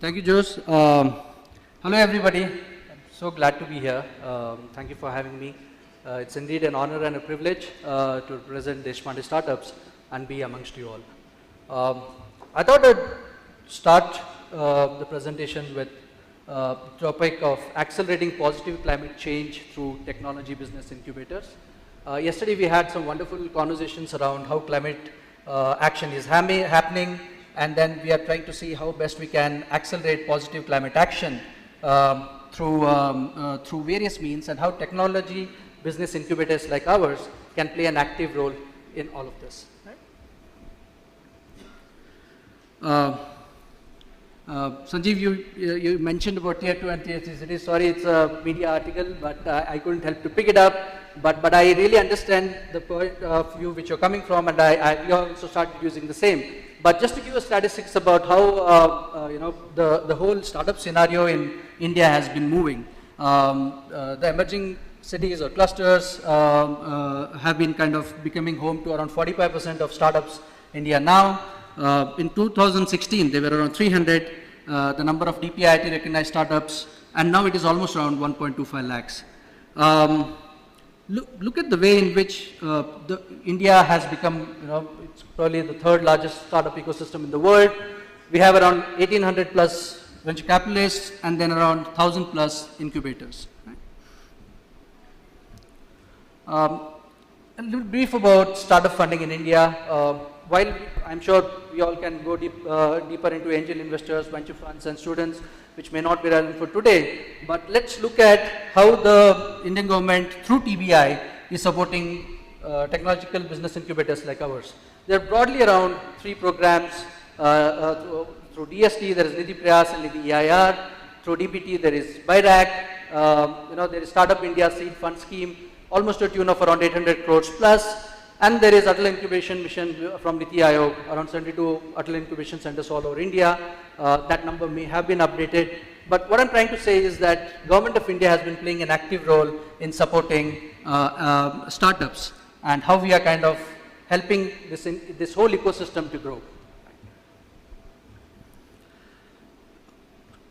Thank you, Jose. Hello, everybody. I'm so glad to be here. Thank you for having me. It's indeed an honor and a privilege to represent Deshpande Startups and be amongst you all. I thought I'd start the presentation with the topic of accelerating positive climate change through technology business incubators. Yesterday, we had some wonderful conversations around how climate action is happening, and then we are trying to see how best we can accelerate positive climate action through various means, and how technology business incubators like ours can play an active role in all of this. Right? Sanjeev, you mentioned about tier 2 and tier 3 cities. Sorry, it's a media article, but I couldn't help to pick it up. But I really understand the point of view which you're coming from, and we also started using the same. But just to give you statistics about how the whole startup scenario in India has been moving. The emerging cities or clusters have been kind of becoming home to around 45% of startups in India now. In 2016, they were around 300, the number of DPIIT recognized startups, and now it is almost around 1.25 lakhs. Look at the way in which India has become, it's probably the third largest startup ecosystem in the world. We have around 1,800 plus venture capitalists and then around 1,000 plus incubators. Right? A little brief about startup funding in India. While I'm sure we all can go deeper into angel investors, venture funds and students, which may not be relevant for today, but let's look at how the Indian government through TBI is supporting technological business incubators like ours. There are broadly around 3 programs. Through DST, there is Nidhi Prayas and Nidhi EIR. Through DBT, there is BIRAC. There is Startup India Seed Fund Scheme, almost to a tune of around 800 crores plus. And there is Atal Incubation Mission from Niti Aayog, around 72 Atal Incubation Centers all over India. That number may have been updated. But what I'm trying to say is that Government of India has been playing an active role in supporting startups and how we are kind of helping this whole ecosystem to grow.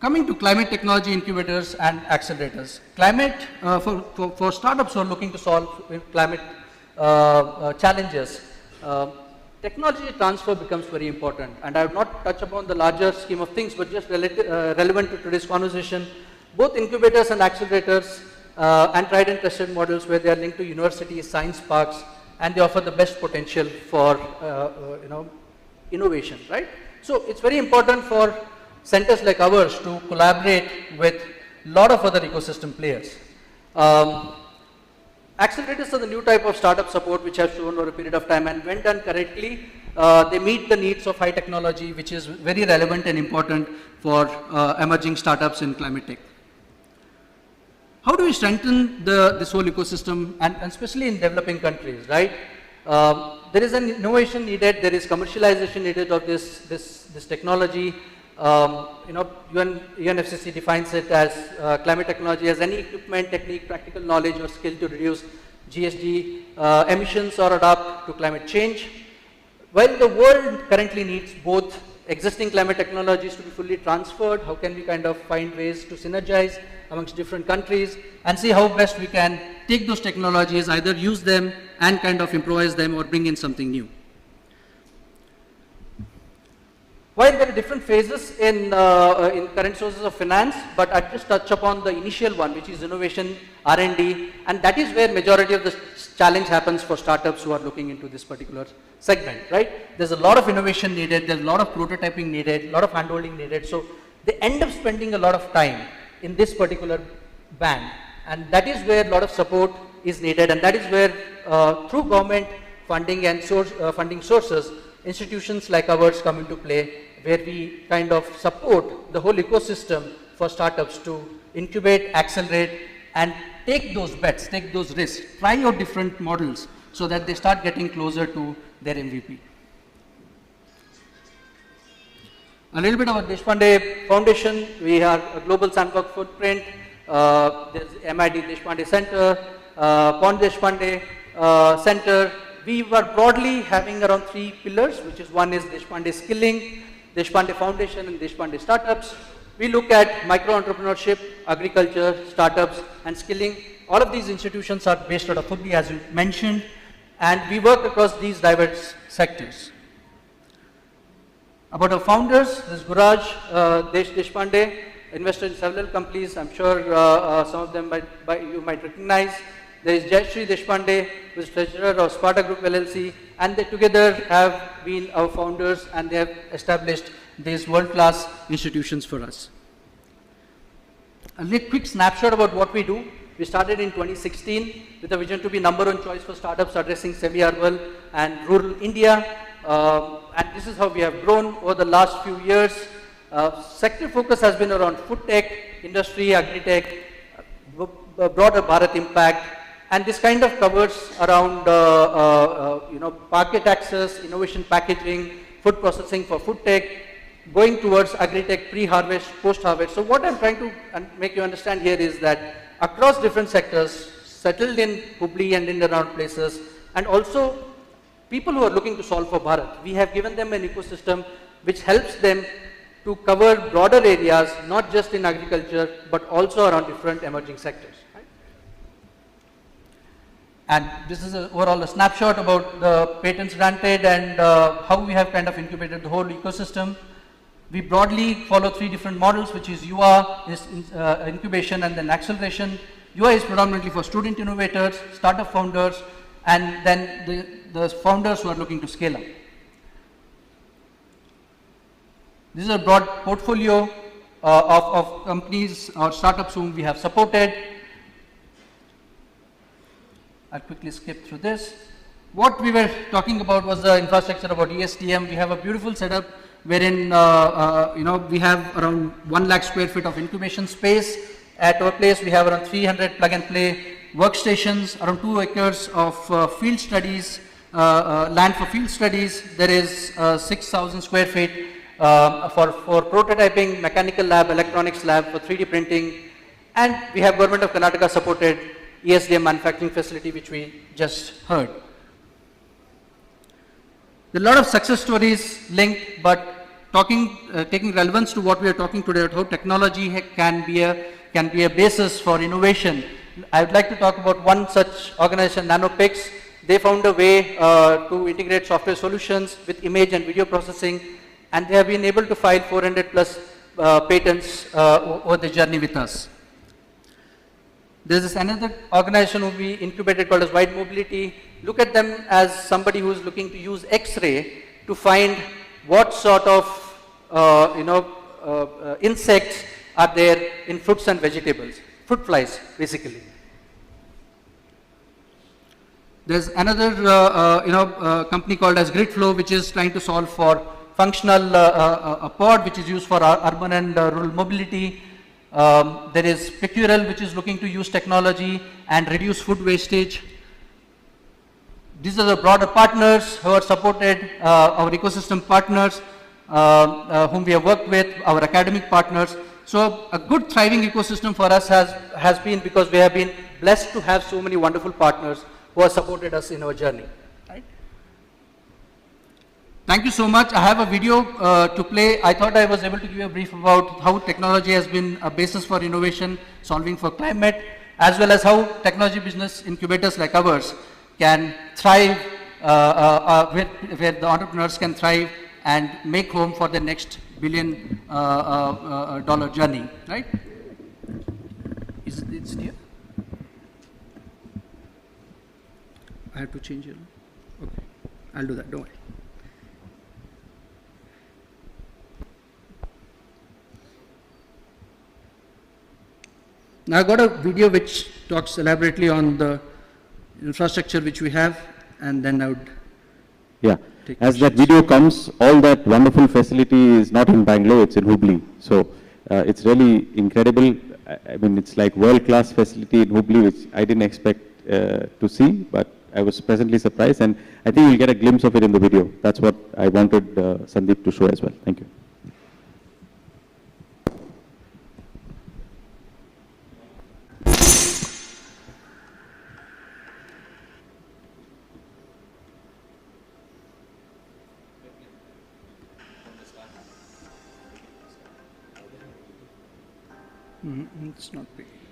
Coming to climate technology incubators and accelerators. Climate, for startups who are looking to solve climate challenges, technology transfer becomes very important, and I have not touched upon the larger scheme of things, but just relevant to today's conversation. Both incubators and accelerators and tried and tested models where they are linked to universities, science parks, and they offer the best potential for innovation, right? So it's very important for centers like ours to collaborate with a lot of other ecosystem players. Accelerators are the new type of startup support which has shown over a period of time, and when done correctly, they meet the needs of high technology, which is very relevant and important for emerging startups in climate tech. How do we strengthen this whole ecosystem, and especially in developing countries, right? There is an innovation needed, there is commercialization needed of this technology. UNFCCC defines it as climate technology as any equipment, technique, practical knowledge or skill to reduce GHG emissions or adapt to climate change. While the world currently needs both existing climate technologies to be fully transferred, how can we kind of find ways to synergize amongst different countries and see how best we can take those technologies, either use them and kind of improvise them or bring in something new. While there are different phases in current sources of finance, but I'll just touch upon the initial one, which is innovation, R&D, and that is where majority of the challenge happens for startups who are looking into this particular segment, right? There's a lot of innovation needed, there's a lot of prototyping needed, a lot of handholding needed, so they end up spending a lot of time in this particular band, and that is where a lot of support is needed, and that is where through government funding and funding sources, institutions like ours come into play, where we kind of support the whole ecosystem for startups to incubate, accelerate, and take those bets, take those risks, try out different models so that they start getting closer to their MVP. A little bit about Deshpande Foundation. We are a global sandbox footprint. There's MID Deshpande Center, Pond Deshpande Center. We were broadly having around 3 pillars, which is one is Deshpande Skilling, Deshpande Foundation and Deshpande Startups. We look at micro-entrepreneurship, agriculture, startups, and skilling. All of these institutions are based out of Hubli, as you mentioned, and we work across these diverse sectors. About our founders, this is Guraj Deshpande, investor in several companies. I'm sure some of them you might recognize. There is Jayashree Deshpande, who is treasurer of Sparta Group LLC, and they together have been our founders, and they have established these world-class institutions for us. A quick snapshot about what we do. We started in 2016 with a vision to be number one choice for startups addressing semi-urban and rural India. And this is how we have grown over the last few years. Sector focus has been around food tech, industry, agri-tech, broader Bharat impact, and this kind of covers around market access, innovation packaging, food processing for food tech, going towards agri-tech, pre-harvest, post-harvest. So what I'm trying to make you understand here is that across different sectors, settled in Hubli and in around places, and also people who are looking to solve for Bharat, we have given them an ecosystem which helps them to cover broader areas, not just in agriculture, but also around different emerging sectors. Right? And this is overall a snapshot about the patents granted and how we have kind of incubated the whole ecosystem. We broadly follow three different models, which is UA, incubation, and then acceleration. UA is predominantly for student innovators, startup founders, and then the founders who are looking to scale up. This is a broad portfolio of companies or startups whom we have supported. I'll quickly skip through this. What we were talking about was the infrastructure about ESDM. We have a beautiful setup wherein we have around 1 lakh square feet of incubation space. At our place, we have around 300 plug-and-play workstations, around 2 acres of field studies, land for field studies. There is 6,000 square feet for prototyping, mechanical lab, electronics lab for 3D printing, and we have Government of Karnataka supported ESDM manufacturing facility, which we just heard. There are a lot of success stories linked, but taking relevance to what we are talking today about how technology can be a basis for innovation. I would like to talk about one such organization, NanoPix. They found a way to integrate software solutions with image and video processing, and they have been able to file 400 plus patents over the journey with us. There is another organization who we incubated called as Wide Mobility. Look at them as somebody who is looking to use X-ray to find what sort of insects are there in fruits and vegetables, fruit flies basically. There's another company called as GridFlow, which is trying to solve for functional a pod which is used for urban and rural mobility. There is Pecural, which is looking to use technology and reduce food wastage. These are the broader partners who are supported, our ecosystem partners whom we have worked with, our academic partners. So a good thriving ecosystem for us has been because we have been blessed to have so many wonderful partners who have supported us in our journey. Right? Thank you so much. I have a video to play. I thought I was able to give you a brief about how technology has been a basis for innovation, solving for climate, as well as how technology business incubators like ours can thrive, where the entrepreneurs can thrive and make home for the next billion-dollar journey, right? Is it here? I have to change it. Okay, I'll do that, don't worry. Now I got a video which talks elaborately on the infrastructure which we have, and then I would take as questions. that video comes, all that wonderful facility is not in Bangalore, it's in Hubli. So it's really incredible. I mean, it's like world-class facility in Hubli, which I didn't expect to see, but I was pleasantly surprised, and I think you'll get a glimpse of it in the video. That's what I wanted Sandeep to show as well. Thank you. It's not paid.